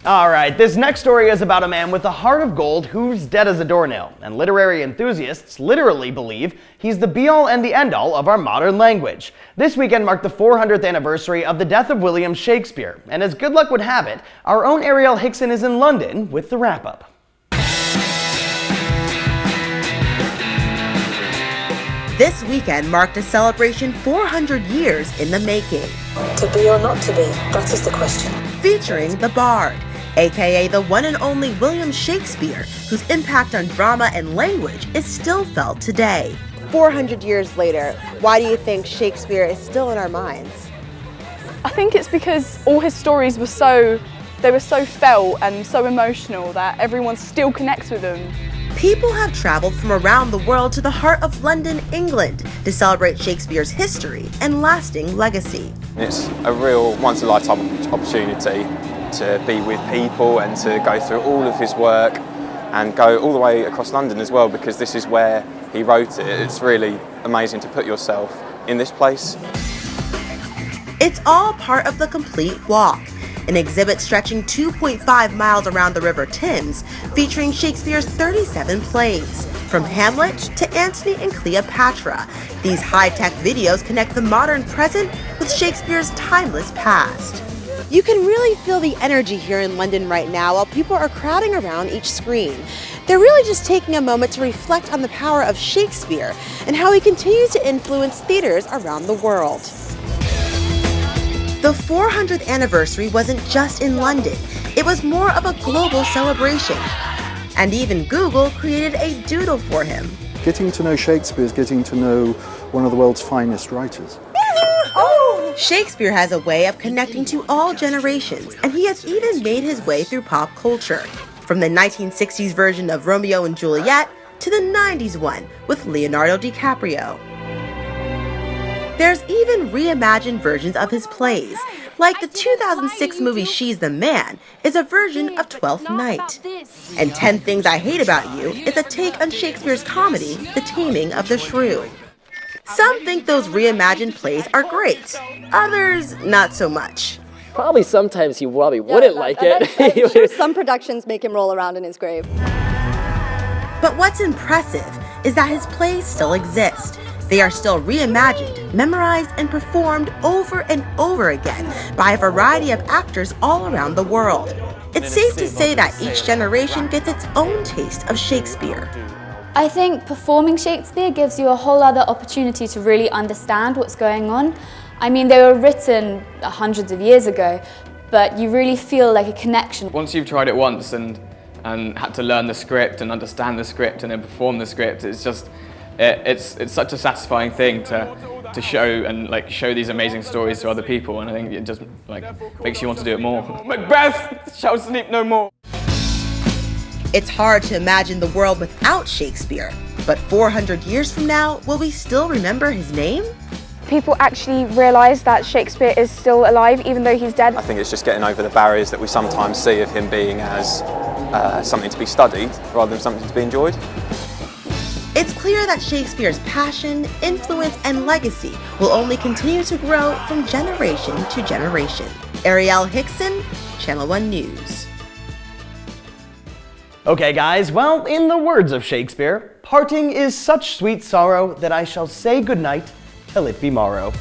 Alright, this next story is about a man with a heart of gold who's dead as a doornail, and literary enthusiasts literally believe he's the be-all and the end-all of our modern language. This weekend marked the 400th anniversary of the death of William Shakespeare, and as good luck would have it, our own Ariel Hickson is in London with the wrap-up. This weekend marked a celebration 400 years in the making. To be or not to be, that is the question. Featuring the Bard, aka the one and only William Shakespeare, whose impact on drama and language is still felt today. 400 years later, why do you think Shakespeare is still in our minds? I think it's because all his stories were so felt and so emotional that everyone still connects with them. People have traveled from around the world to the heart of London, England, to celebrate Shakespeare's history and lasting legacy. It's a real once-in-a-lifetime opportunity to be with people and to go through all of his work and go all the way across London as well, because this is where he wrote it. It's really amazing to put yourself in this place. It's all part of the Complete Walk, an exhibit stretching 2.5 miles around the River Thames, featuring Shakespeare's 37 plays. From Hamlet to Antony and Cleopatra, these high-tech videos connect the modern present with Shakespeare's timeless past. You can really feel the energy here in London right now while people are crowding around each screen. They're really just taking a moment to reflect on the power of Shakespeare and how he continues to influence theaters around the world. The 400th anniversary wasn't just in London, it was more of a global celebration. And even Google created a doodle for him. Getting to know Shakespeare is getting to know one of the world's finest writers. Shakespeare has a way of connecting to all generations, and he has even made his way through pop culture. From the 1960s version of Romeo and Juliet to the 90s one with Leonardo DiCaprio. There's even reimagined versions of his plays, like the 2006 movie She's the Man is a version of Twelfth Night. And 10 Things I Hate About You is a take on Shakespeare's comedy, The Taming of the Shrew. Some think those reimagined plays are great, others not so much. Probably sometimes he wouldn't like it. I'm sure some productions make him roll around in his grave. But what's impressive is that his plays still exist. They are still reimagined, memorized, and performed over and over again by a variety of actors all around the world. It's safe to say that each generation gets its own taste of Shakespeare. I think performing Shakespeare gives you a whole other opportunity to really understand what's going on. I mean, they were written hundreds of years ago, but you really feel like a connection. Once you've tried it once and had to learn the script and understand the script and then perform the script, it's just, it's such a satisfying thing to show and show these amazing stories to other people, and I think it just makes you want to do it more. Macbeth shall sleep no more. It's hard to imagine the world without Shakespeare, but 400 years from now, will we still remember his name? People actually realise that Shakespeare is still alive even though he's dead. I think it's just getting over the barriers that we sometimes see of him being as something to be studied rather than something to be enjoyed. It's clear that Shakespeare's passion, influence, and legacy will only continue to grow from generation to generation. Ariel Hickson, Channel 1 News. Okay guys, well, in the words of Shakespeare, parting is such sweet sorrow that I shall say goodnight till it be morrow.